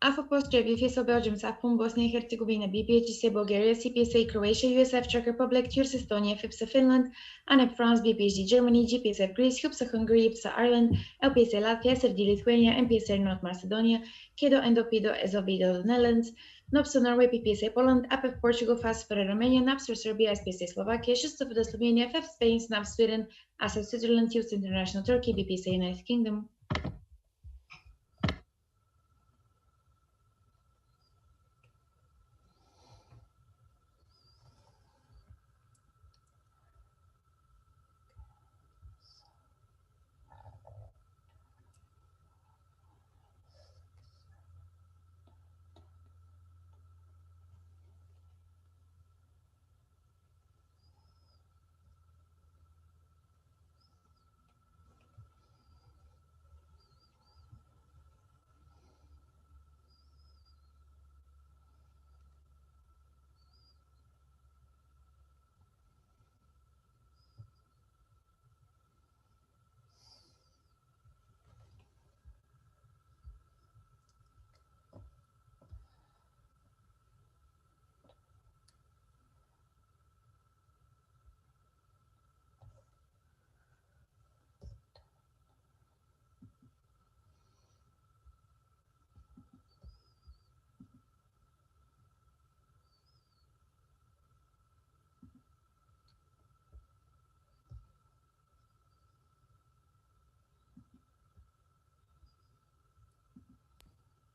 AFA Postreb, EPSA Belgium, SAPUM, Bosnia and Herzegovina, BPHC Bulgaria, CPSA Croatia, USF Czech Republic, TURS Estonia, FIPSA Finland, ANEP France, BPHD Germany, GPSF Greece, HUPSA Hungary, EPSA Ireland, LPSA Latvia, SFD Lithuania, MPSA North Macedonia, KEDO, ENDOPIDO, EZOVIDO Netherlands, NOPSA Norway, PPSA Poland, APEC Portugal, FASFA Romania, NAPSA Serbia, SPSA Slovakia, SHISTOFIDO Slovenia, FF Spain, SNAP Sweden, ASA Switzerland, TUS International Turkey, BPSA United Kingdom.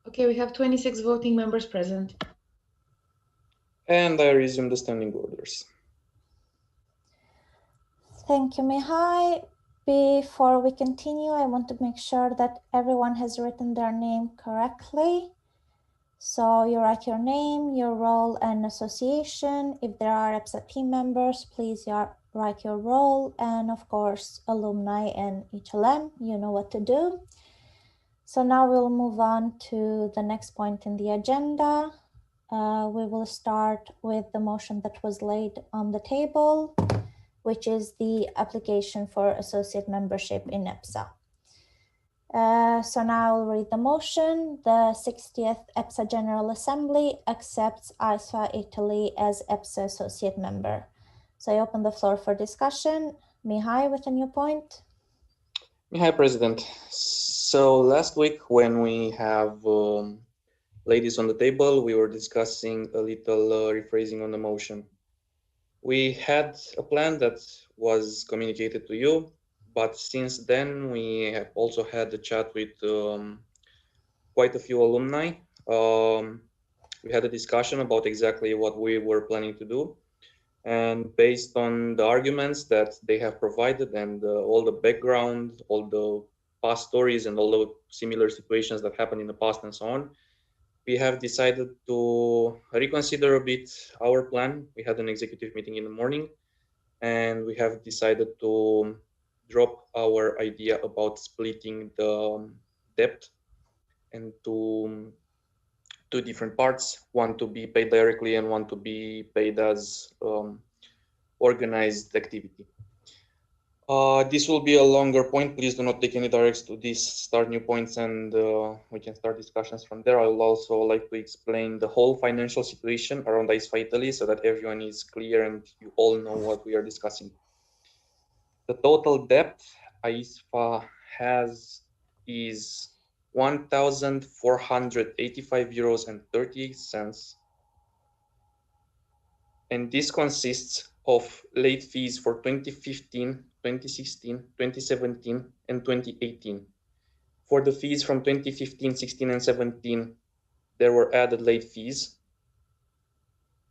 Okay, we have 26 voting members present. And I resume the standing orders. Thank you, Mihai. Before we continue, I want to make sure that everyone has written their name correctly. So you write your name, your role and association. If there are EPSA team members, please write your role. And of course, alumni and HLM, you know what to do. So now we'll move on to the next point in the agenda. We will start with the motion that was laid on the table, which is the application for associate membership in EPSA. So now I'll read the motion. The 60th EPSA General Assembly accepts AISFA Italy as EPSA associate member. So I open the floor for discussion. Mihai, with a new point. Mihai, President. So last week when we have ladies on the table, we were discussing a little rephrasing on the motion. We had a plan that was communicated to you, but since then we have also had a chat with quite a few alumni. We had a discussion about exactly what we were planning to do. And based on the arguments that they have provided and all the background, all the past stories and all the similar situations that happened in the past and so on, we have decided to reconsider a bit our plan. We had an executive meeting in the morning and we have decided to drop our idea about splitting the debt into two different parts, one to be paid directly and one to be paid as organized activity. This will be a longer point. Please do not take any directs to this, start new points, and we can start discussions from there. I would also like to explain the whole financial situation around AISFA Italy so that everyone is clear and you all know what we are discussing. The total debt AISFA has is €1,485.38, and this consists of late fees for 2015, 2016, 2017, and 2018. For the fees from 2015, 16, and 17, there were added late fees.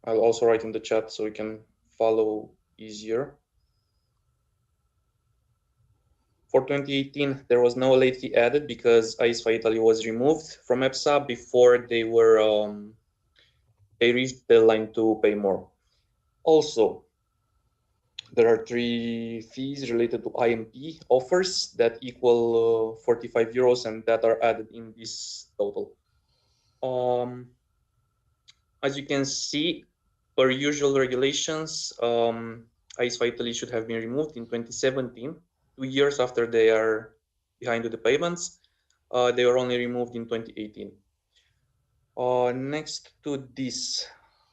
I'll also write in the chat so you can follow easier. For 2018, there was no late fee added because AISFA Italy was removed from EPSA before they reached the line to pay more. Also, there are 3 fees related to IMP offers that equal €45 and that are added in this total. As you can see, per usual regulations, AISFA Italy should have been removed in 2017, 2 years after they are behind with the payments. They were only removed in 2018. Next to this,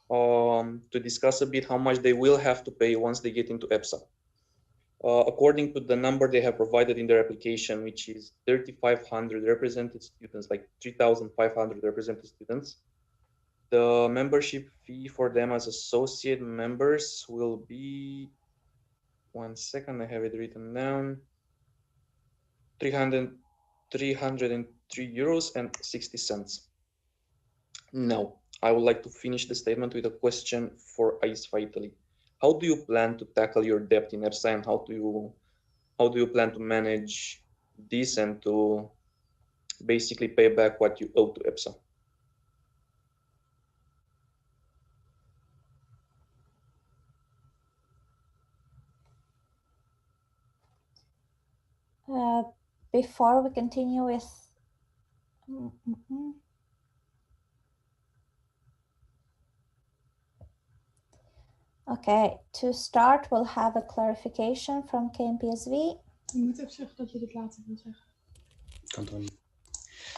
to discuss a bit how much they will have to pay once they get into EPSA. According to the number they have provided in their application, which is 3,500 represented students, like 3,500 represented students, the membership fee for them as associate members will be, 1 second, I have it written down, 303 euros and 60 cents. Now, I would like to finish the statement with a question for AISFA Italy. How do you plan to tackle your debt in EPSA, and how do you plan to manage this and to basically pay back what you owe to EPSA? Before we continue with Okay, to start, we'll have a clarification from KMPSV. Je moet ook zeggen dat je dit later wilt zeggen. Kan toch niet.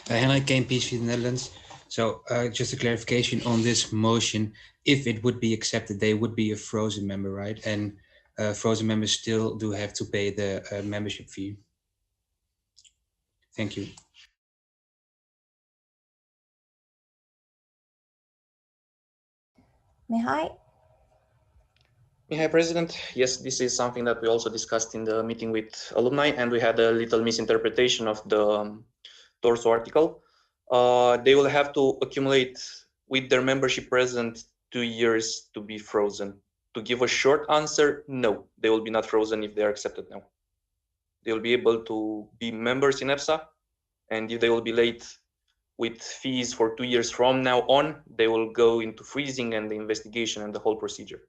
Henrik, KMPSV Netherlands. So just a clarification on this motion. If it would be accepted, they would be a frozen member, right? And frozen members still do have to pay the membership fee. Thank you. Mihai? Mihai, President, yes, this is something that we also discussed in the meeting with alumni, and we had a little misinterpretation of the TORSO article. They will have to accumulate with their membership present 2 years to be frozen. To give a short answer, no, they will be not frozen if they are accepted now. They will be able to be members in EPSA, and if they will be late with fees for 2 years from now on, they will go into freezing and the investigation and the whole procedure.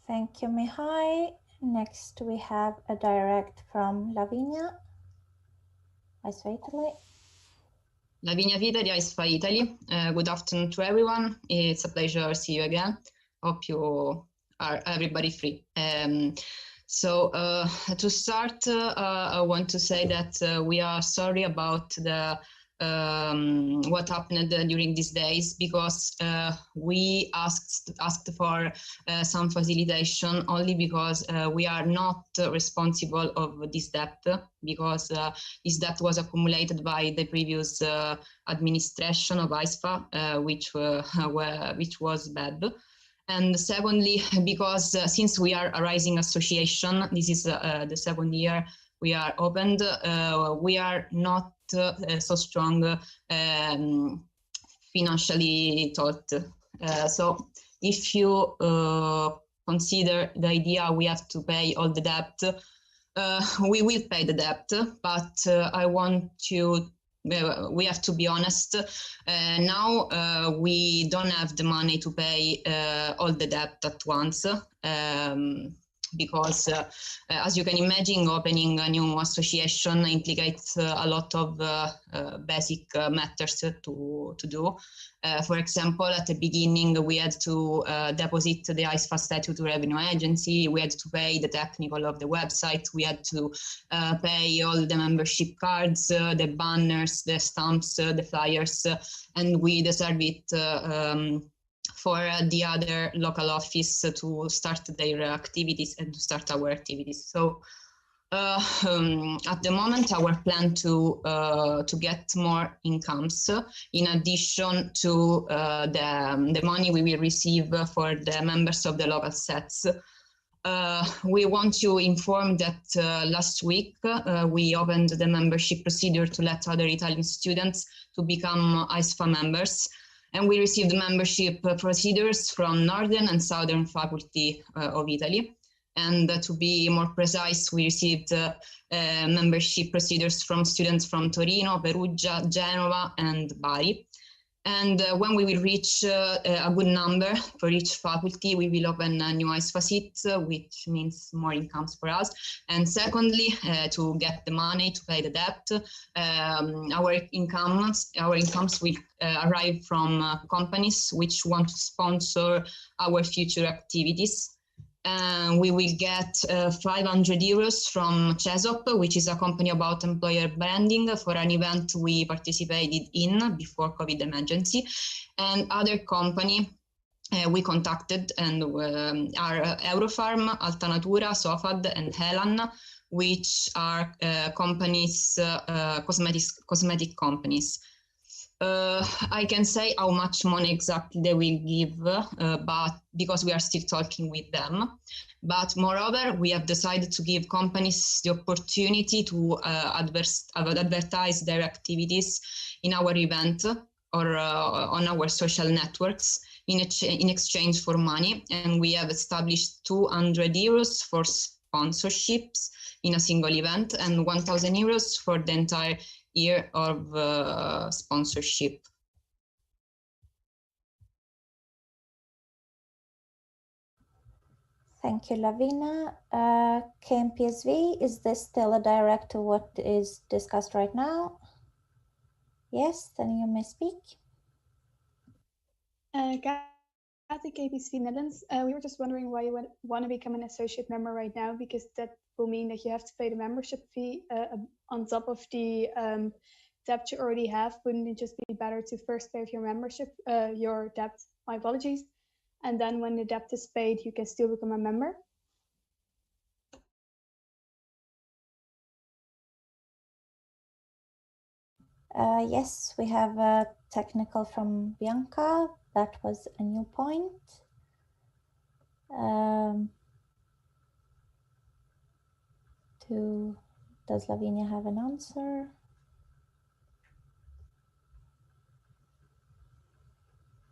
Thank you, Mihai. Next, we have a direct from Lavinia, AISFA Italy. Lavinia Vita, the AISFA Italy. Good afternoon to everyone. It's a pleasure to see you again. Hope you are everybody free. To start, I want to say that we are sorry about the what happened during these days, because we asked for some facilitation only because we are not responsible of this debt, because this debt was accumulated by the previous administration of AISFA, which was bad. And secondly, because since we are a rising association, this is the 2nd year we are opened, we are not so strong financially taught. So if you consider the idea we have to pay all the debt, we will pay the debt, but I want to we have to be honest. Now we don't have the money to pay all the debt at once, because as you can imagine, opening a new association implicates a lot of basic matters to do. For example, at the beginning, we had to deposit the AISFA Statutory Revenue Agency, we had to pay the technical of the website, we had to pay all the membership cards, the banners, the stamps, the flyers, and we deserve it for the other local office to start their activities and to start our activities. So at the moment, our plan to get more incomes, in addition to the money we will receive for the members of the local sets. We want to inform that last week we opened the membership procedure to let other Italian students to become AISFA members. And we received membership procedures from Northern and Southern faculty of Italy. And to be more precise, we received membership procedures from students from Torino, Perugia, Genova, and Bari. And when we will reach a good number for each faculty, we will open a new AISFA seat, which means more incomes for us. And secondly, to get the money to pay the debt, our incomes will arrive from companies which want to sponsor our future activities. And we will get 500 euros from CESOP, which is a company about employer branding, for an event we participated in before COVID emergency. And other company we contacted and are Eurofarm, Alta Natura, Sofad, and Helan, which are companies, cosmetic companies. I can say how much money exactly they will give, but because we are still talking with them. But moreover, we have decided to give companies the opportunity to advertise their activities in our event or on our social networks in exchange for money. And we have established 200 euros for sponsorships in a single event and 1,000 euros for the entire year of sponsorship. Thank you, Lavina. KMPSV, is this still a direct to what is discussed right now? Yes, then you may speak. At the KPSV Netherlands, we were just wondering why you would want to become an associate member right now, because that will mean that you have to pay the membership fee on top of the debt you already have. Wouldn't it just be better to first pay your membership, your debt, my apologies, and then when the debt is paid, you can still become a member? Yes, we have a technical from Bianca. That was a new point. Does Lavinia have an answer?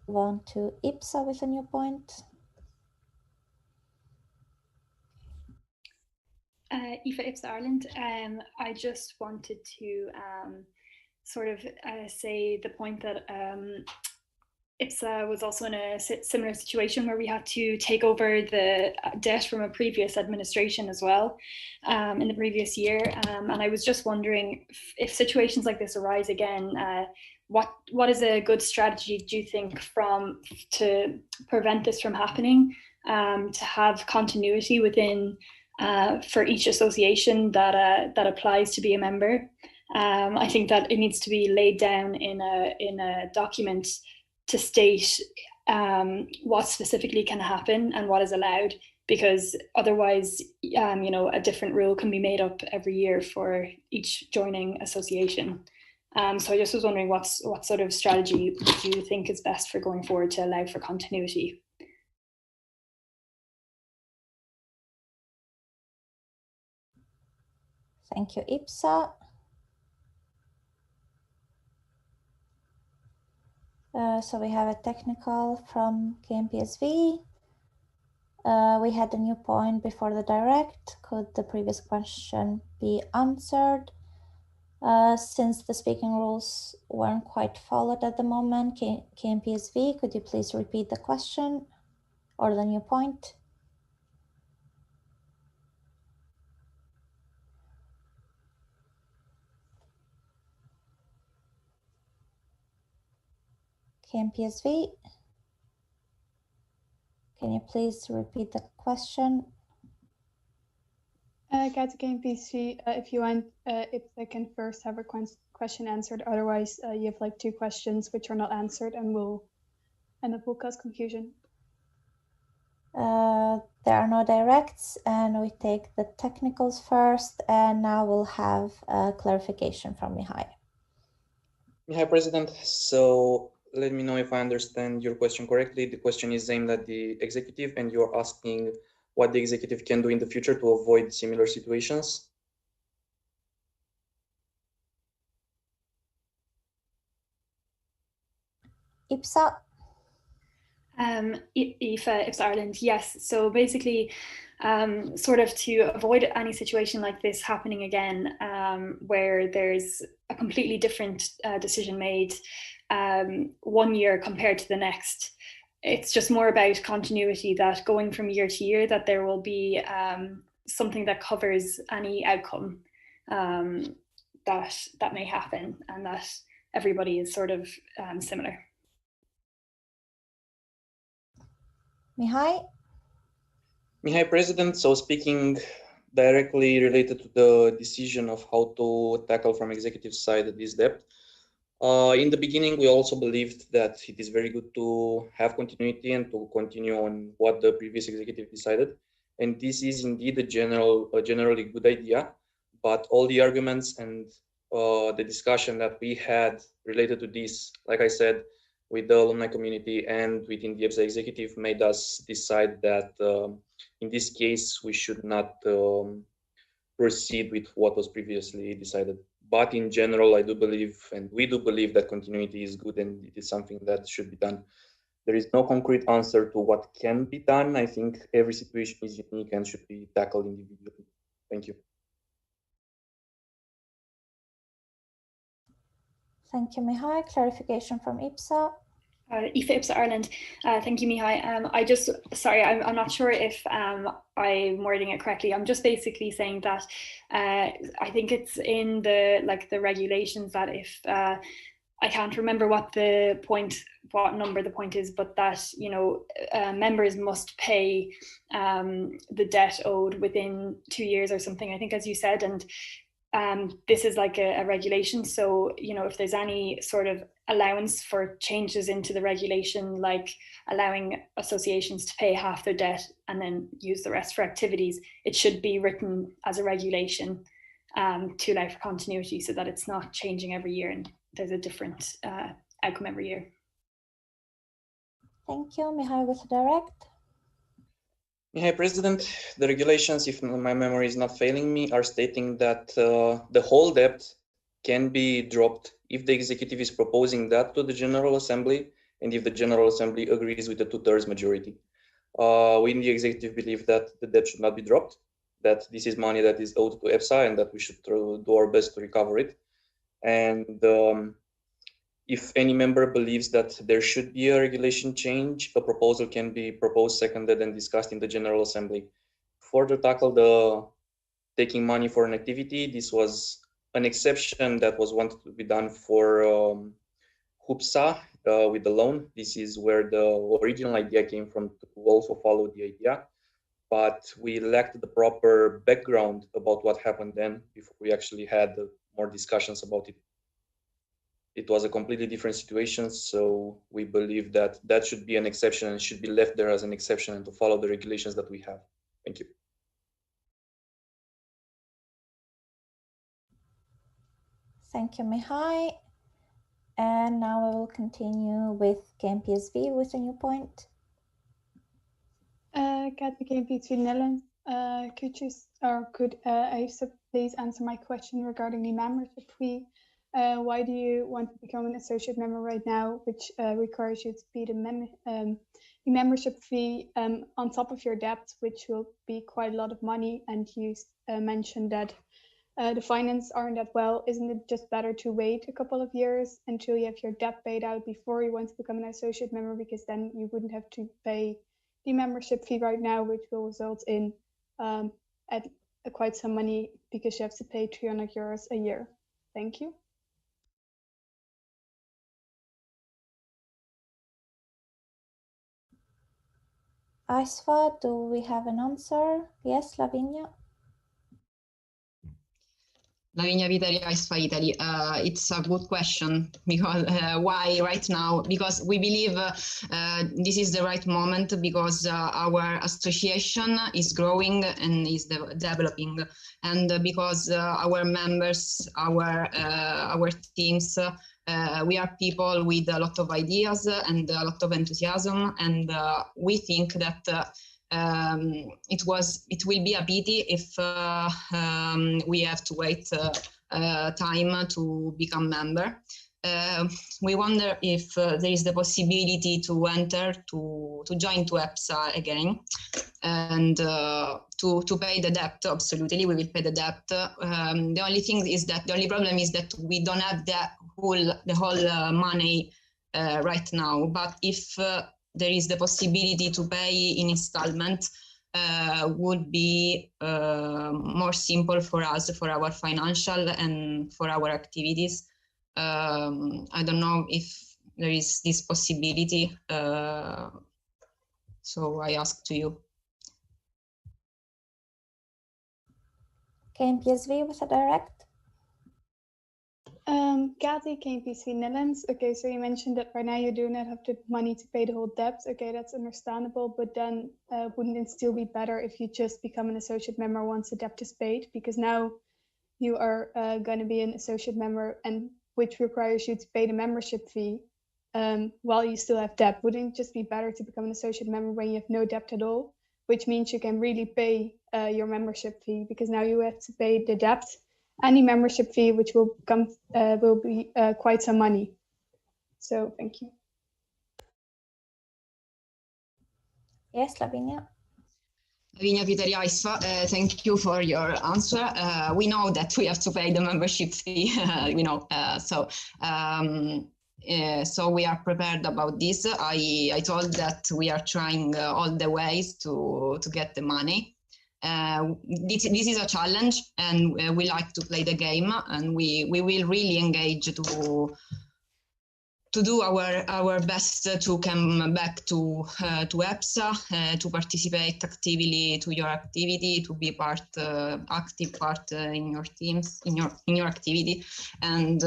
On to EPSA with a new point. EPSA Ireland. I just wanted to sort of say the point that EPSA was also in a similar situation where we had to take over the debt from a previous administration as well in the previous year. And I was just wondering if situations like this arise again, what is a good strategy, do you think, to prevent this from happening, to have continuity within for each association that applies to be a member? I think that it needs to be laid down in a document to state what specifically can happen and what is allowed, because otherwise, a different rule can be made up every year for each joining association. So I just was wondering what sort of strategy do you think is best for going forward to allow for continuity? Thank you, EPSA. So we have a technical from KMPSV. We had a new point before the direct. Could the previous question be answered? Since the speaking rules weren't quite followed at the moment, KMPSV, could you please repeat the question or the new point? KMPSV, can you please repeat the question? Kijk, KMPSV, if you want, if I can first have a question answered, otherwise you have like two questions which are not answered and will end up will cause confusion. There are no directs, and we take the technicals first, and now we'll have a clarification from Mihai. Mihai, President. So let me know if I understand your question correctly. The question is aimed at the executive, and you're asking what the executive can do in the future to avoid similar situations. EPSA. EPSA Ireland, yes. So basically, sort of to avoid any situation like this happening again, where there's a completely different decision made 1 year compared to the next. It's just more about continuity, that going from year to year, that there will be something that covers any outcome that may happen, and that everybody is sort of similar. Mihai? Mihai, President, so speaking directly related to the decision of how to tackle from executive side this debt, in the beginning, we also believed that it is very good to have continuity and to continue on what the previous executive decided. And this is indeed a generally good idea, but all the arguments and the discussion that we had related to this, like I said, with the alumni community and within the EPSA executive made us decide that in this case, we should not proceed with what was previously decided. But in general, I do believe, and we do believe that continuity is good and it is something that should be done. There is no concrete answer to what can be done. I think every situation is unique and should be tackled individually. Thank you. Thank you, Mihai. Clarification from EPSA. EPSA Ireland. Thank you, Mihai. Sorry, I'm not sure if I'm wording it correctly. I'm just basically saying that I think it's in the regulations that if I can't remember what number the point is, but that members must pay the debt owed within 2 years or something, I think, as you said, and this is like a regulation. So if there's any sort of allowance for changes into the regulation, like allowing associations to pay half their debt and then use the rest for activities, it should be written as a regulation to allow for continuity, so that it's not changing every year and there's a different outcome every year. Thank you. Mihai with direct. Mihai, President, the regulations, if my memory is not failing me, are stating that the whole debt can be dropped if the executive is proposing that to the General Assembly and if the General Assembly agrees with the 2/3 majority. We in the executive believe that the debt should not be dropped, that this is money that is owed to EPSA and that we should do our best to recover it. And if any member believes that there should be a regulation change, a proposal can be proposed, seconded, and discussed in the General Assembly. Further tackle the taking money for an activity, this was an exception that was wanted to be done for HUPSA with the loan. This is where the original idea came from, to also follow the idea. But we lacked the proper background about what happened then before we actually had more discussions about it. It was a completely different situation, so we believe that that should be an exception and should be left there as an exception and to follow the regulations that we have. Thank you. Thank you, Mihai. And now we will continue with KMPSV with a new point. Kat, KMPSV Netherlands. Could AISFA please answer my question regarding the membership fee? Why do you want to become an associate member right now, which requires you to pay the membership fee on top of your debt, which will be quite a lot of money? And you mentioned that the finance aren't that well. Isn't it just better to wait a couple of years until you have your debt paid out before you want to become an associate member? Because then you wouldn't have to pay the membership fee right now, which will result in quite some money because you have to pay 300 euros a year. Thank you. AISFA, do we have an answer? Yes, Lavinia? Lavinia Vitali, AISFA Italy. It's a good question, because why right now? Because we believe this is the right moment, because our association is growing and is developing, and because our members, our teams, we are people with a lot of ideas and a lot of enthusiasm, and we think that it will be a pity if we have to wait time to become member. We wonder if there is the possibility to enter to join to EPSA again and to pay the debt. Absolutely, we will pay the debt. The only thing is that the only problem is that we don't have the whole money right now. But if there is the possibility to pay in installment, would be more simple for us, for our financial and for our activities. I don't know if there is this possibility, so I ask to you. KMPSV with a direct. Kathy, KMPSV Netherlands. Okay, so you mentioned that right now you do not have the money to pay the whole debt. Okay, that's understandable, but then wouldn't it still be better if you just become an associate member once the debt is paid? Because now you are going to be an associate member, and which requires you to pay the membership fee while you still have debt. Wouldn't it just be better to become an associate member when you have no debt at all, which means you can really pay your membership fee, because now you have to pay the debt and the membership fee, which will be quite some money. So thank you. Yes, Lavinia. Lavinia Piteri, AISFA, thank you for your answer. We know that we have to pay the membership fee, so we are prepared about this. I told that we are trying all the ways to get the money. This is a challenge, and we like to play the game, and we will really engage to do our best to come back to EPSA, to participate actively to your activity, to be active part in your teams, in your activity, and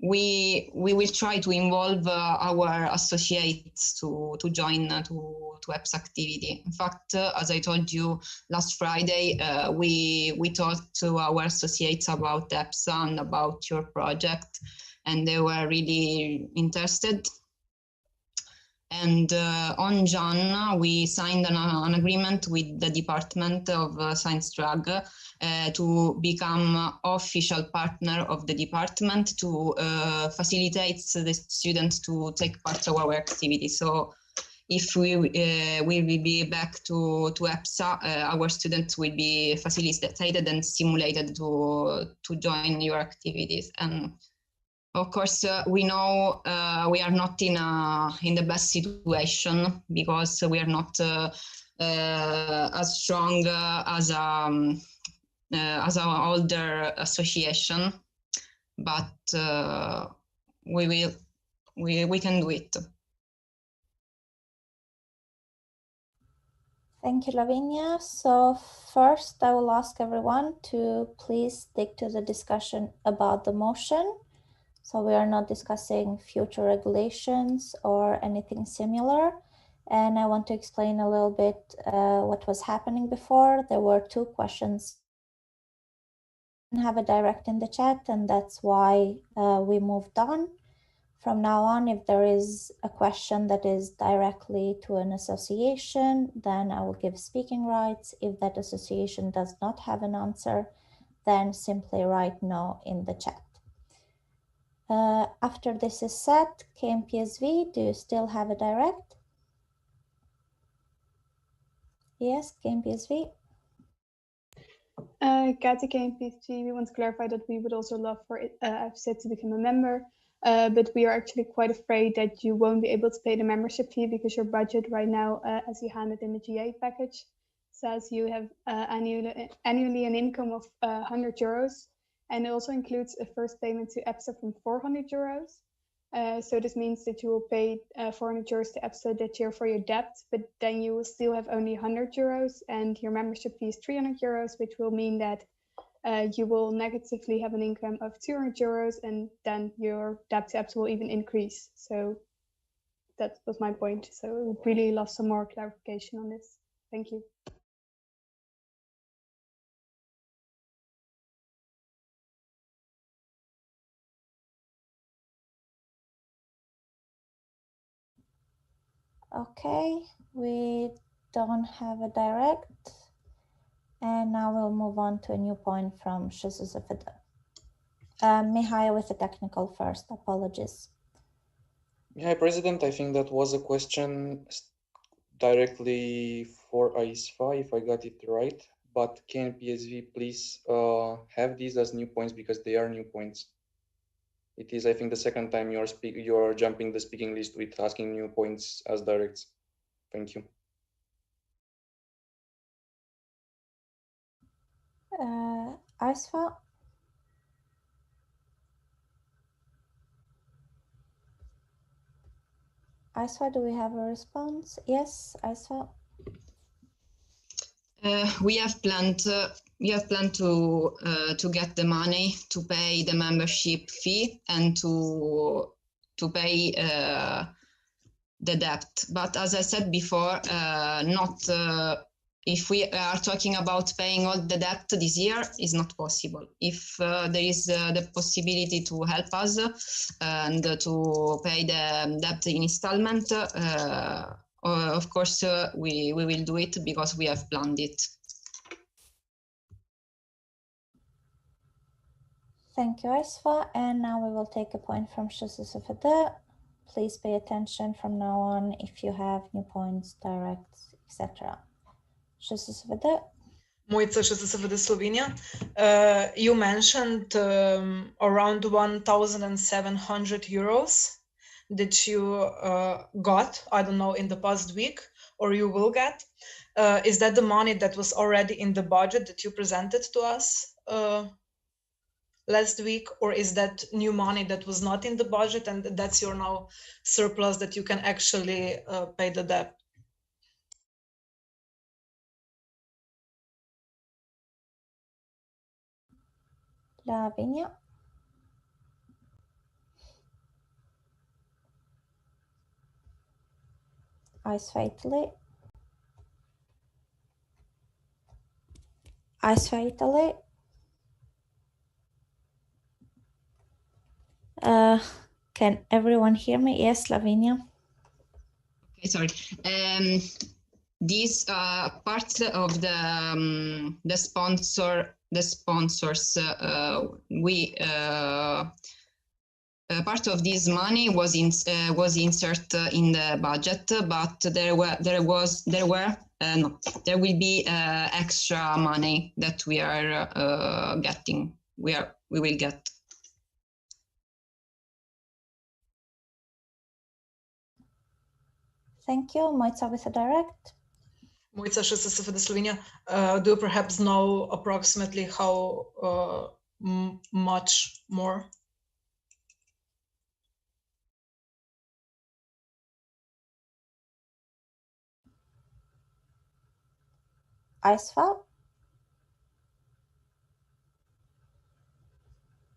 we will try to involve our associates to join to EPSA activity. In fact, as I told you last Friday, we talked to our associates about EPSA and about your project, and they were really interested. And on June, we signed an agreement with the Department of Science Drug to become official partner of the department to facilitate the students to take part of our activity. So if we will be back to EPSA, our students will be facilitated and stimulated to join your activities. And of course, we know we are not in the best situation, because we are not as strong as an older association, but we can do it. Thank you, Lavinia. So first, I will ask everyone to please stick to the discussion about the motion. So we are not discussing future regulations or anything similar. And I want to explain a little bit what was happening before. There were two questions. I didn't have a direct in the chat, and that's why we moved on. From now on, if there is a question that is directly to an association, then I will give speaking rights. If that association does not have an answer, then simply write no in the chat. After this is set, KMPSV, do you still have a direct? Yes, KMPSV. Kathy, KMPSV, we want to clarify that we would also love for EPSA to become a member, but we are actually quite afraid that you won't be able to pay the membership fee, because your budget right now, as you handed in the GA package, says you have annually an income of 100 euros. And it also includes a first payment to EPSA from 400 euros. So this means that you will pay 400 euros to EPSA that year for your debt, but then you will still have only 100 euros, and your membership fee is 300 euros, which will mean that you will negatively have an income of 200 euros, and then your debt to EPSA will even increase. So that was my point. So I would really love some more clarification on this. Thank you. Okay, we don't have a direct. And now we'll move on to a new point from Shizuzafida. Mihai with the technical first, apologies. Hi, President. I think that was a question directly for AISFA, if I got it right. But can PSV please have these as new points, because they are new points? It is, I think, the second time you're jumping the speaking list with asking new points as directs. Thank you. AISFA. AISFA, do we have a response? Yes, AISFA. We have planned to get the money to pay the membership fee and to pay the debt. But as I said before, if we are talking about paying all the debt this year, is not possible. If there is the possibility to help us and to pay the debt in installment, of course, we will do it because we have planned it. Thank you, AISFA. And now we will take a point from SHSFD. Please pay attention from now on if you have new points, directs, etc. SHSFD. Moica, SHSFD Slovenia. You mentioned around 1,700 euros that you got, I don't know, in the past week, or you will get. Is that the money that was already in the budget that you presented to us last week, or is that new money that was not in the budget and that's your now surplus that you can actually pay the debt? Lavinia. AISFA Italy. AISFA Italy. Can everyone hear me? Yes, Lavinia. Okay, sorry. These parts of the sponsors, part of this money was inserted in the budget, but there will be extra money that we are getting. We will get. Thank you. Moica with a direct. Moica, SHSFD Slovenia. Do you perhaps know approximately how much more? AISFA.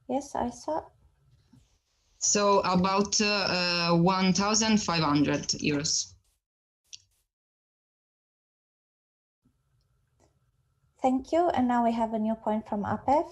Yes, AISFA. So about 1,500 euros. Thank you. And now we have a new point from APEF.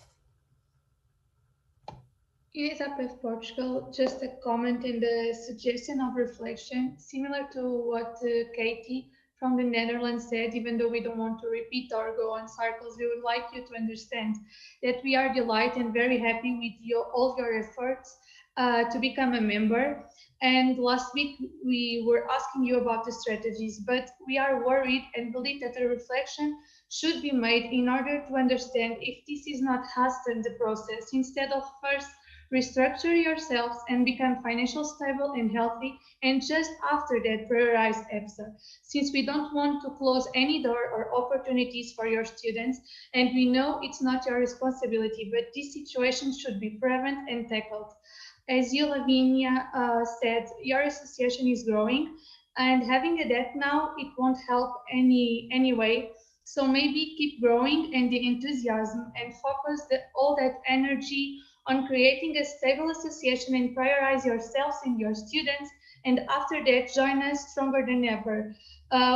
Yes, APEF Portugal. Just a comment in the suggestion of reflection, similar to what Katie from the Netherlands said. Even though we don't want to repeat or go on circles, we would like you to understand that we are delighted and very happy with all your efforts to become a member. And last week we were asking you about the strategies, but we are worried and believe that a reflection should be made in order to understand if this is not hasten the process. Instead of first restructure yourselves and become financially stable and healthy, and just after that prioritize EPSA, since we don't want to close any door or opportunities for your students, and we know it's not your responsibility, but this situation should be prevented and tackled. As you, Lavinia, said, your association is growing, and having a debt now, it won't help anyway. So maybe keep growing and the enthusiasm and focus all that energy on creating a stable association and prioritize yourselves and your students. And after that, join us stronger than ever.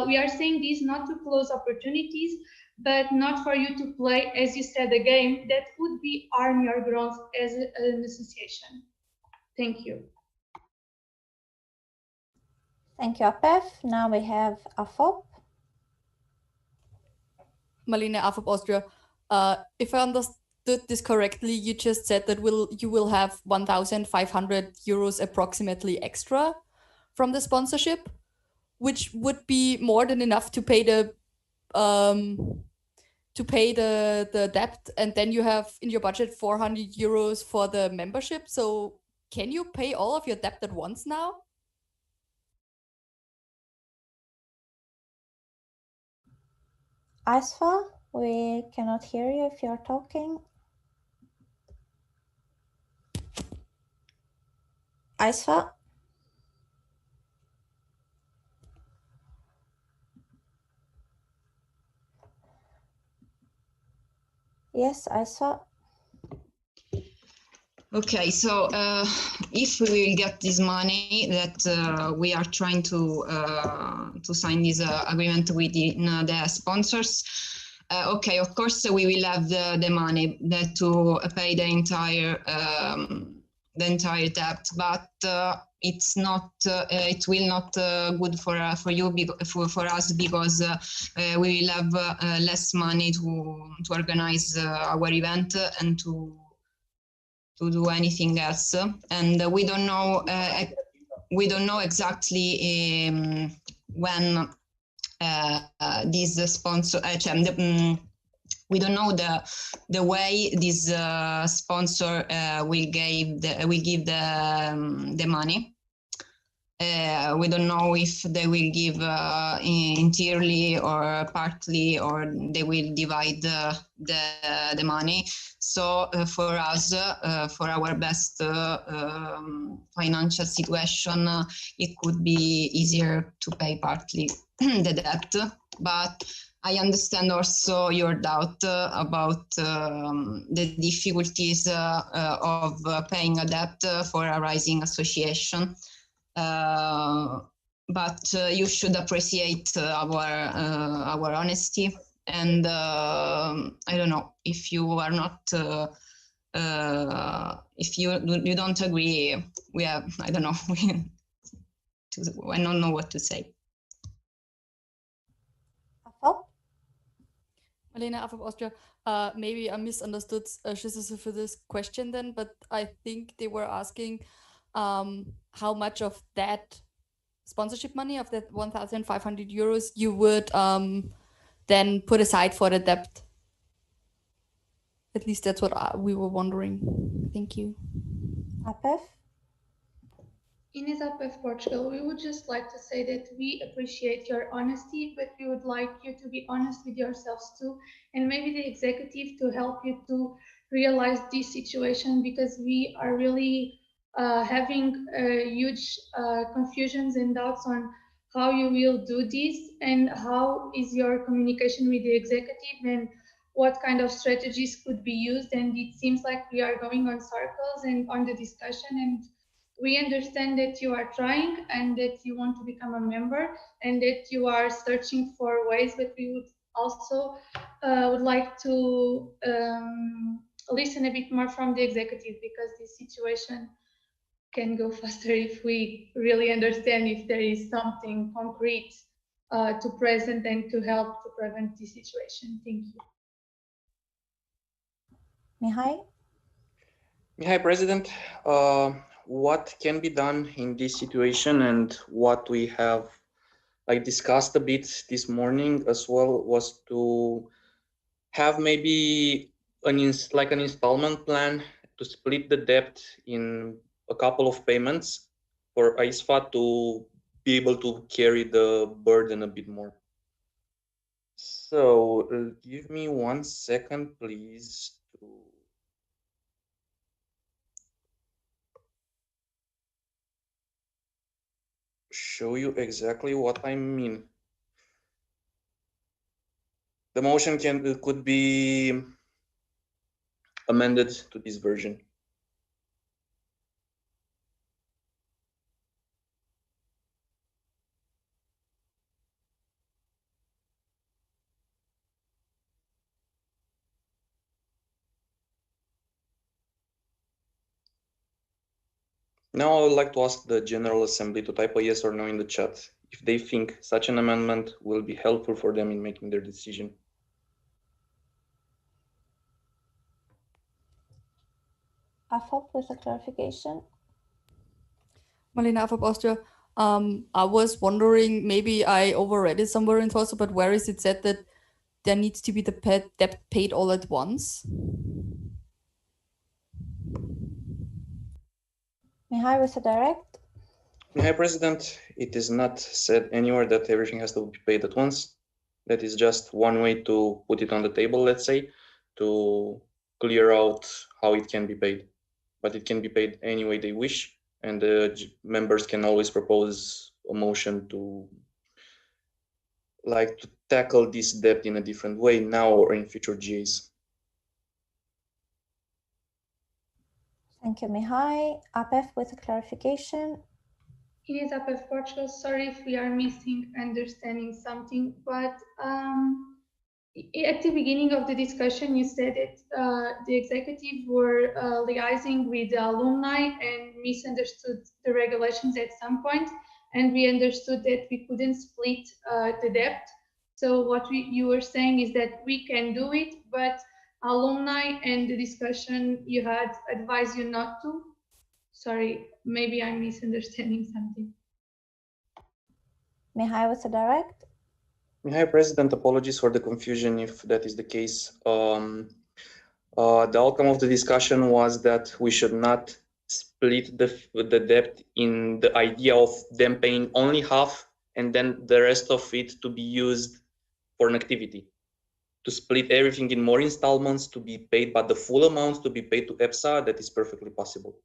We are saying this not to close opportunities, but not for you to play, as you said, a game that would be harm your growth as an association. Thank you. Thank you, APEF. Now we have AFOP. Marlene, AFOP Austria. If I understood this correctly, you just said that you will have 1,500 euros approximately extra from the sponsorship, which would be more than enough to pay the debt, and then you have in your budget 400 euros for the membership. So can you pay all of your debt at once now? AISFA, we cannot hear you if you're talking. AISFA. Yes, AISFA. Okay, so if we will get this money that we are trying to sign this agreement within the sponsors, okay, of course we will have the money to pay the entire debt, but it's not it will not good for you, for us, because we will have less money to organize our event and to do anything else, and we don't know exactly when this sponsor we don't know the way this sponsor will give the money. We don't know if they will give entirely or partly, or they will divide the money. So for us, for our best financial situation, it could be easier to pay partly the debt. But I understand also your doubt about the difficulties of paying a debt for a rising association. But you should appreciate our honesty, and I don't know, if you are not if you don't agree, we have, I don't know, I don't know what to say. Malena of Austria, maybe I misunderstood for this question then, but I think they were asking how much of that sponsorship money, of that 1,500 euros, you would then put aside for the debt. At least that's what we were wondering. Thank you. APEF? In APEF Portugal, we would just like to say that we appreciate your honesty, but we would like you to be honest with yourselves too, and maybe the executive to help you to realize this situation, because we are really having huge confusions and doubts on how you will do this, and how is your communication with the executive, and what kind of strategies could be used. And it seems like we are going on circles and on the discussion, and we understand that you are trying and that you want to become a member and that you are searching for ways, but we would also would like to listen a bit more from the executive, because this situation can go faster if we really understand if there is something concrete to present and to help to prevent this situation. Thank you. Mihai, President, what can be done in this situation, and what we have discussed a bit this morning as well, was to have maybe an installment plan to split the debt in a couple of payments for AISFA to be able to carry the burden a bit more. So give me 1 second, please, to show you exactly what I mean. The motion could be amended to this version. Now I would like to ask the General Assembly to type a yes or no in the chat if they think such an amendment will be helpful for them in making their decision. AFOP with a clarification. Malena of Austria, I was wondering, maybe I overread it somewhere in TORSO, but where is it said that there needs to be the debt paid all at once? Mihai with a direct. Mihai, President, it is not said anywhere that everything has to be paid at once. That is just one way to put it on the table, let's say, to clear out how it can be paid. But it can be paid any way they wish, and the members can always propose a motion to to tackle this debt in a different way now or in future GAs. Thank you, Mihai. APEF with a clarification. It is APEF Portugal. Sorry if we are missing understanding something, but at the beginning of the discussion, you said that the executive were liaising with the alumni and misunderstood the regulations at some point, and we understood that we couldn't split the debt. So what you were saying is that we can do it, but alumni and the discussion you had advised you not to. Sorry, maybe I'm misunderstanding something. Mihai with a direct. Mihai, President, apologies for the confusion if that is the case. The outcome of the discussion was that we should not split the debt in the idea of them paying only half and then the rest of it to be used for an activity. To split everything in more installments to be paid, but the full amount to be paid to EPSA, that is perfectly possible.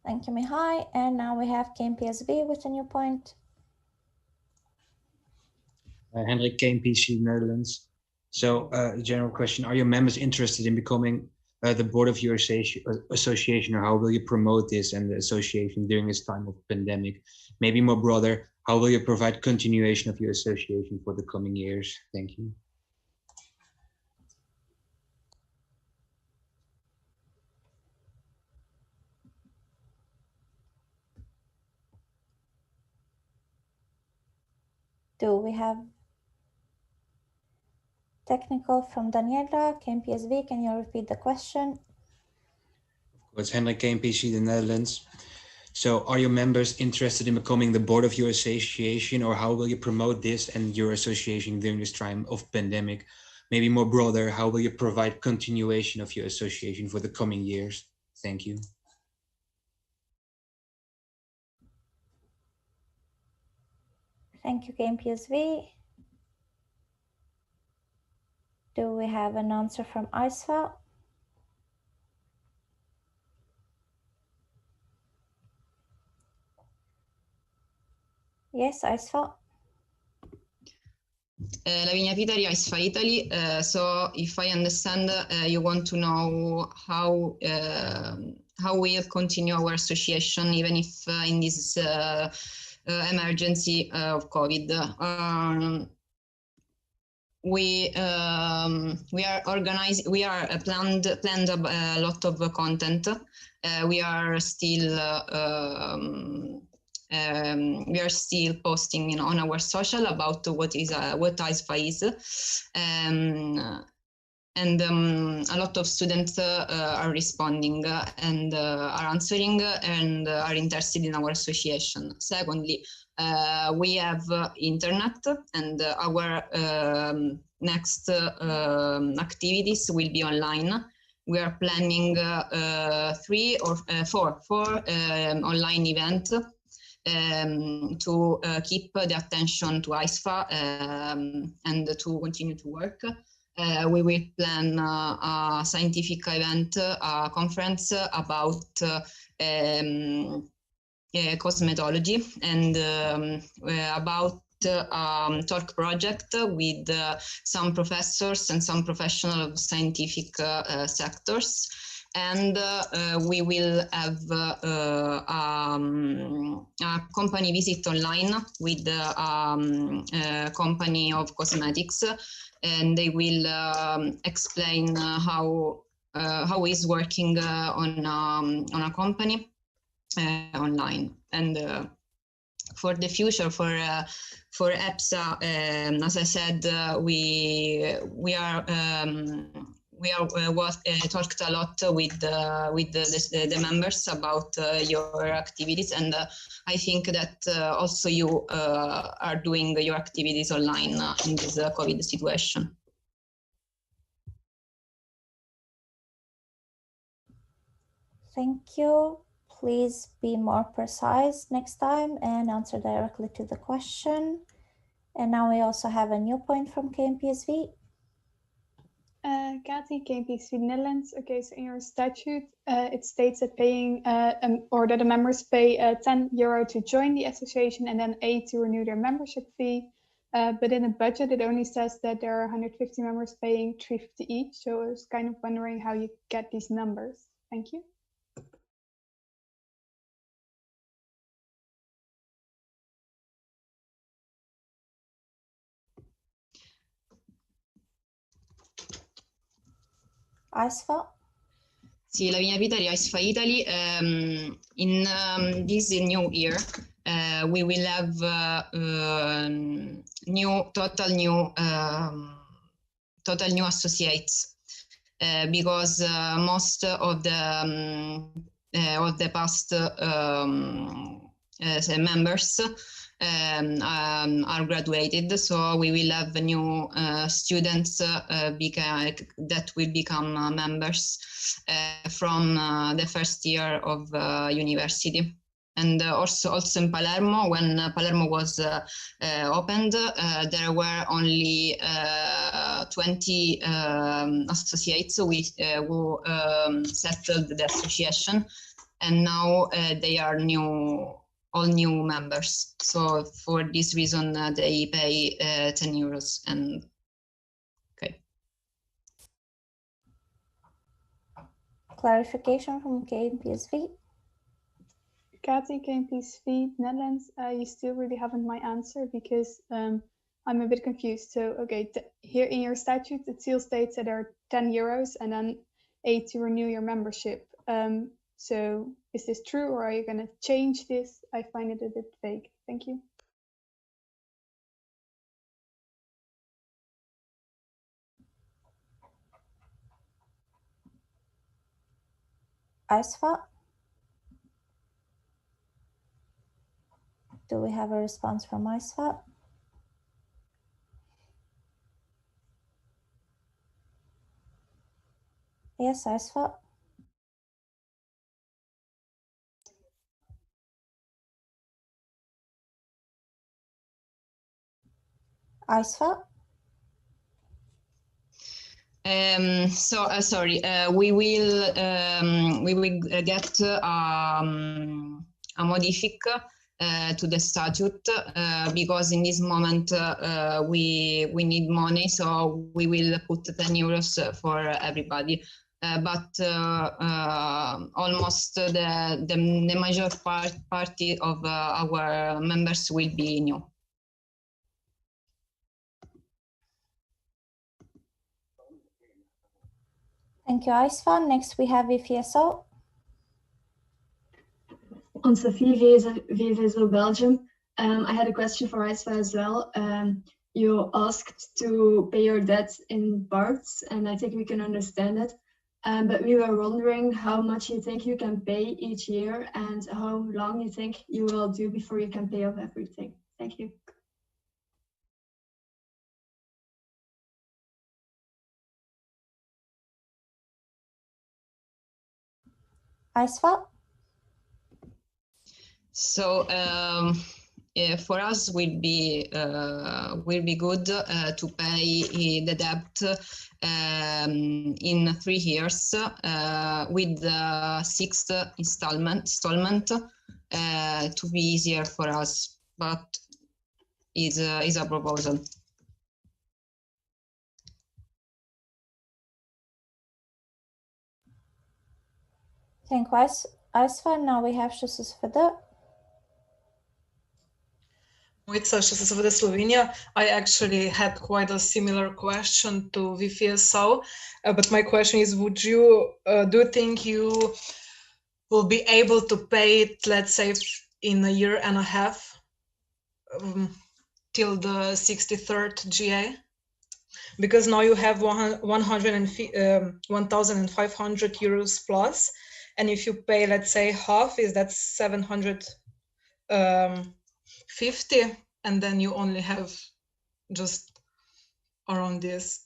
Thank you, Mihai. And now we have KMPSV with a new point. Hendrik, KMPC Netherlands. So, general question, are your members interested in becoming the board of your association, or how will you promote this and the association during this time of pandemic? Maybe more broader, how will you provide continuation of your association for the coming years? Thank you. Do we have technical from Daniela, KMPSV? Can you repeat the question? It's Hendrik, KMPC, the Netherlands. So are your members interested in becoming the board of your association, or how will you promote this and your association during this time of pandemic? Maybe more broader, how will you provide continuation of your association for the coming years? Thank you. Thank you, KMPSV. Do we have an answer from AISFA? Yes, AISFA. Lavinia Pitari, AISFA Italy. So if I understand, you want to know how we'll continue our association even if in this emergency of COVID. We are organized. We are planned a lot of content. We are still posting on our social about what AISFA is, and a lot of students are responding and are answering and are interested in our association. Secondly, we have internet, and our next activities will be online. We are planning 3 or 4 online events to keep the attention to AISFA and to continue to work. We will plan a scientific event, a conference about cosmetology, and about talk project with some professors and some professionals of scientific sectors. And we will have a company visit online with a company of cosmetics, and they will explain how is working on a company online. And for the future, for EPSA, as I said, we talked a lot with the members about your activities, and I think that also you are doing your activities online in this COVID situation. Thank you. Please be more precise next time and answer directly to the question. And now we also have a new point from KMPSV. Kathy, KMPSV Netherlands. Okay, so in your statute, it states that paying or that the members pay €10 to join the association and then €8 to renew their membership fee. but in the budget, it only says that there are 150 members paying 350 each. So I was kind of wondering how you get these numbers. Thank you. AISFA? Sì, Lavinia Pitari, AISFA Italy. In this new year, we will have total new associates because most of the past members are graduated, so we will have new students that will become members from the first year of university. And also in Palermo, when Palermo was opened, there were only 20 associates who settled the association, and now they are all new members. So for this reason, they pay 10 euros. And okay. Clarification from KPSV. Kathy, KPSV Netherlands, you still really haven't my answer because I'm a bit confused. So, okay, here in your statute, it still states that there are 10 euros and then 8 to renew your membership. So is this true, or are you going to change this? I find it a bit vague. Thank you. AISFA? Do we have a response from AISFA? Yes, AISFA? AISFA? Sorry, we will get a modific to the statute because in this moment we need money, so we will put 10 euros for everybody. But almost the major party of our members will be new. Thank you, AISFA. Next we have VFSO. On Sophie, VFSO Belgium. I had a question for AISFA as well. You asked to pay your debt in parts, and I think we can understand it. But we were wondering how much you think you can pay each year and how long you think you will do before you can pay off everything. Thank you. AISFA? So for us will be good to pay the debt in 3 years with the 6th installment to be easier for us, but is a proposal. Thank you, AISFA. Now we have ŠSSVD. With ŠSSVD Slovenia, I actually had quite a similar question to VFSO, but my question is, do you think you will be able to pay it, let's say, in a year and a half till the 63rd GA? Because now you have 1,500 euros plus, and if you pay, let's say, half, is that 750, and then you only have just around this.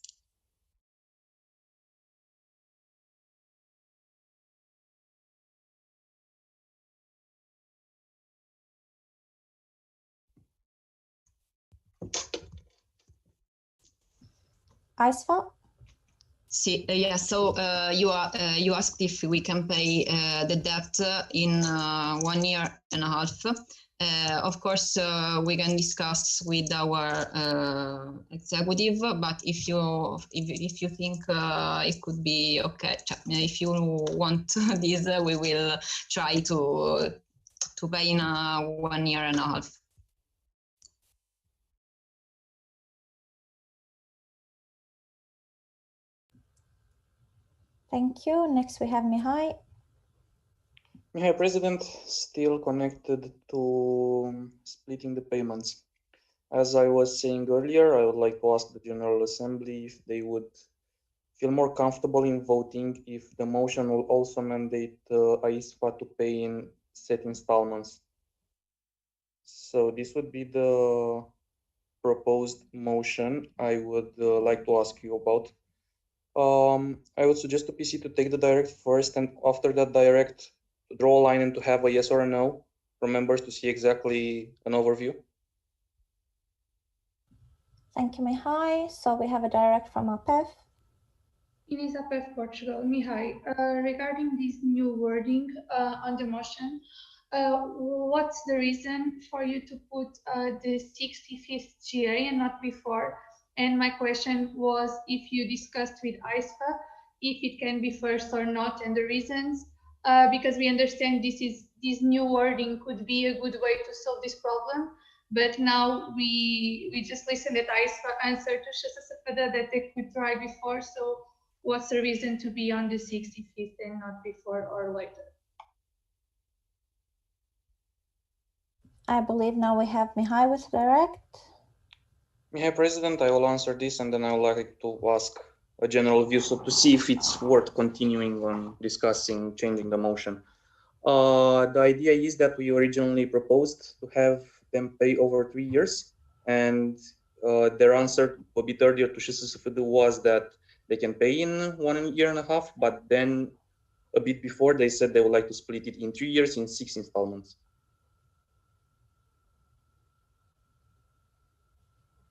AISFA? Yeah, so you asked if we can pay the debt in 1 year and a half. Of course, we can discuss with our executive, but if you think it could be okay, if you want this, we will try to pay in 1 year and a half. Thank you. Next we have Mihai. Mihai, President, still connected to splitting the payments. As I was saying earlier, I would like to ask the General Assembly if they would feel more comfortable in voting if the motion will also mandate AISFA to pay in set installments. So this would be the proposed motion I would like to ask you about. I would suggest to PC to take the direct first, and after that direct, to draw a line and to have a yes or a no from members to see exactly an overview. Thank you, Mihai. So we have a direct from APEF. Ines APEF Portugal. Mihai, regarding this new wording on the motion, what's the reason for you to put the 65th GA and not before? And my question was if you discussed with AISFA if it can be first or not, and the reasons, because we understand this new wording could be a good way to solve this problem. But now we just listened at AISFA answer to Shasasafada that they could try before. So what's the reason to be on the 65th and not before or later? I believe now we have Mihai with direct. Mihai, President, I will answer this, and then I would like to ask a general view, so to see if it's worth continuing on discussing changing the motion. The idea is that we originally proposed to have them pay over 3 years, and their answer a bit earlier to Shisusufudu was that they can pay in 1 year and a half, but then a bit before they said they would like to split it in 3 years in 6 installments.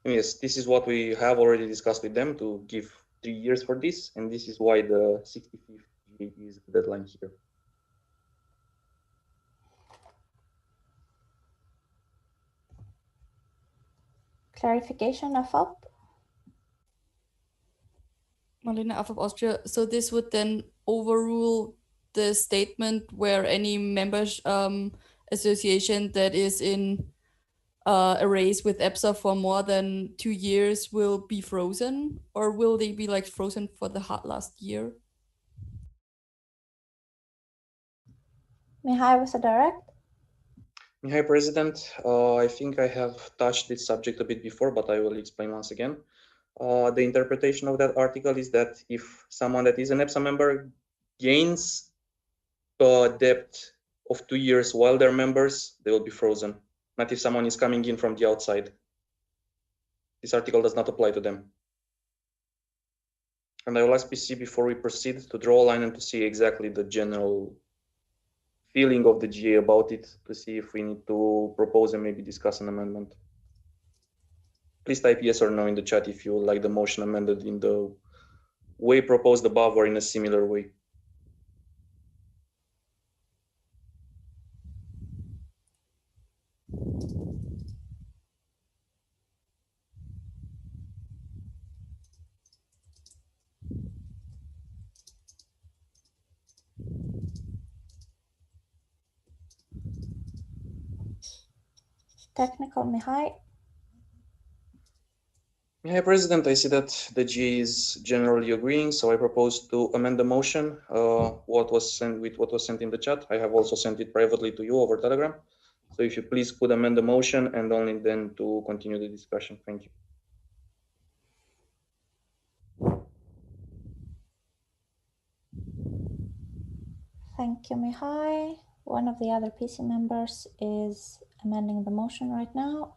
Yes, this is what we have already discussed with them, to give 3 years for this, and this is why the 65th is the deadline here. Clarification, AFOP? Marlene, AFOP Austria. So this would then overrule the statement where any members association that is in a race with EPSA for more than 2 years will be frozen, or will they be like frozen for the last year? Mihai with a direct. Mihai, President, I think I have touched this subject a bit before, but I will explain once again. The interpretation of that article is that if someone that is an EPSA member gains a debt of 2 years while they're members, they will be frozen. Not if someone is coming in from the outside. This article does not apply to them. And I will ask PC before we proceed to draw a line and to see exactly the general feeling of the GA about it, to see if we need to propose and maybe discuss an amendment. Please type yes or no in the chat if you would like the motion amended in the way proposed above or in a similar way. Technical, Mihai. Mihai, President, I see that the GA is generally agreeing, so I propose to amend the motion. What was sent in the chat. I have also sent it privately to you over Telegram. So if you please could amend the motion and only then to continue the discussion. Thank you. Thank you, Mihai. One of the other PC members is amending the motion right now.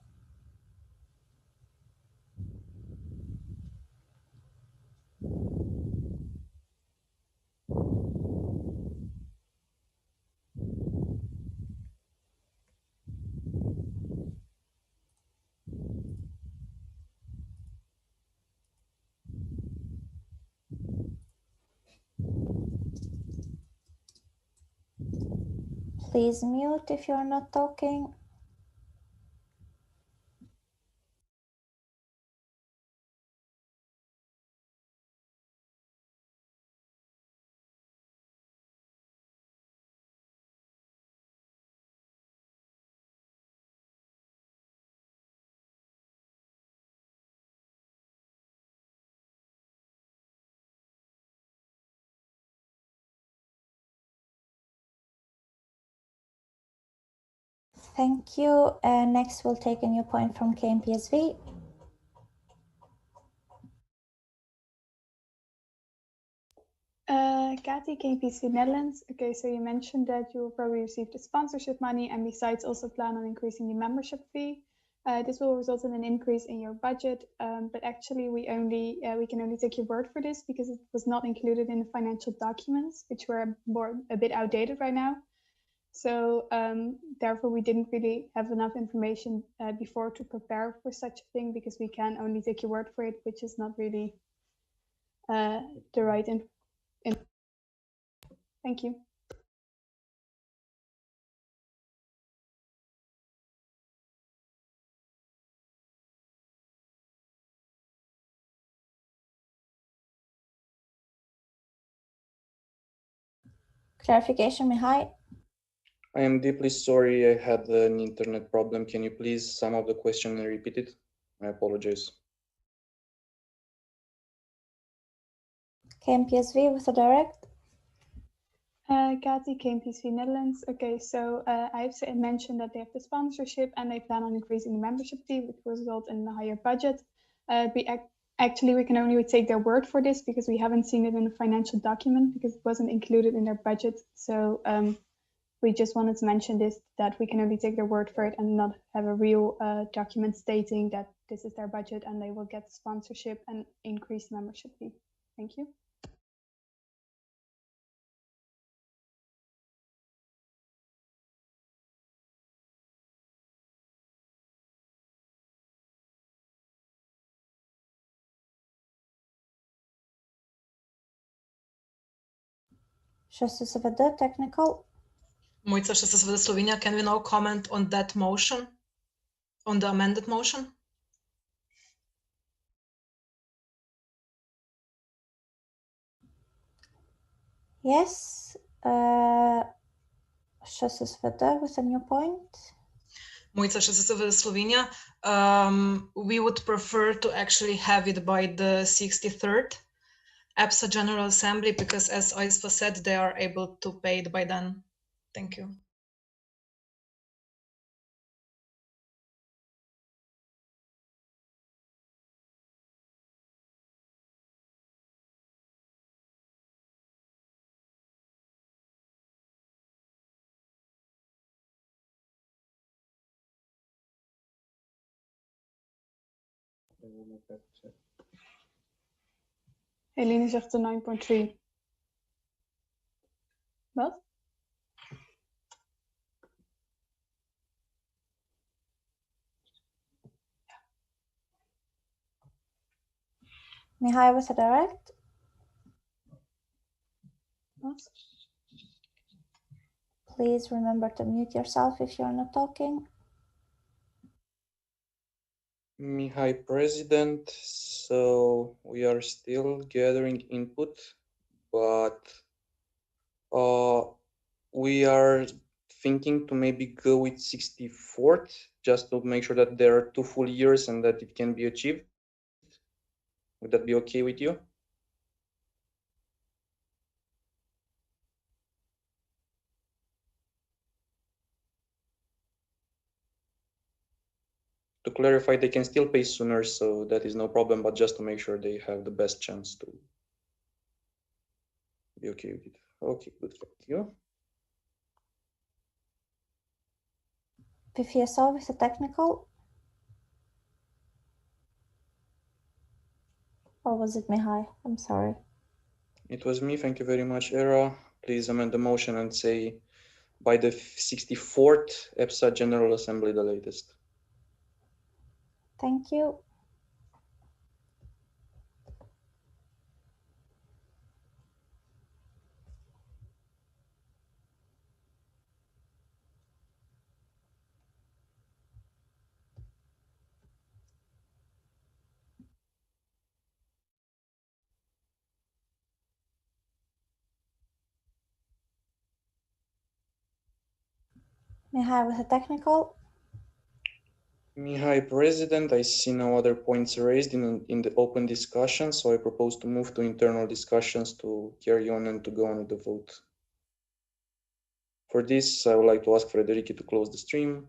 Please mute if you're not talking. Thank you. Next, we'll take a new point from KMPSV. Kathy, KMPSV Netherlands. Okay, so you mentioned that you will probably receive the sponsorship money and besides also plan on increasing the membership fee. This will result in an increase in your budget, but actually we can only take your word for this because it was not included in the financial documents, which were a bit outdated right now. So therefore we didn't really have enough information before to prepare for such a thing because we can only take your word for it, which is not really the right information. Thank you. Clarification, Mihai? I am deeply sorry, I had an internet problem. Can you please sum up the question and repeat it? I apologize. KMPSV with a direct. Kathy, KMPSV Netherlands. Okay, so I've mentioned that they have the sponsorship and they plan on increasing the membership fee, which will result in a higher budget. Actually, we can only take their word for this because we haven't seen it in a financial document because it wasn't included in their budget. So we just wanted to mention this, that we can only take their word for it and not have a real document stating that this is their budget and they will get the sponsorship and increase membership fee. Thank you. ŠSSVD, technical. Mojca ŠSSVD Slovenia, can we now comment on that motion, on the amended motion? Yes. ŠSSVD with a new point. Mojca ŠSSVD Slovenia, we would prefer to actually have it by the 63rd EPSA General Assembly because as AISFA said, they are able to pay it by then. Thank you. Eline zegt de 9.3. Wat? Mihai with a direct. Wat? Please remember to mute yourself if you're not talking. Mihai, President, so we are still gathering input, but we are thinking to maybe go with 64th, just to make sure that there are 2 full years and that it can be achieved. Would that be okay with you? To clarify, they can still pay sooner, so that is no problem, but just to make sure they have the best chance to be okay with it. Okay, good, thank you. PFSO with a technical. Or was it Mihai? I'm sorry. It was me, thank you very much, Era. Please amend the motion and say by the 64th EPSA General Assembly, the latest. Thank you. Mihai with a technical. Mihai, President, I see no other points raised in the open discussion, so I propose to move to internal discussions to carry on and to go on with the vote. For this, I would like to ask Frederiki to close the stream.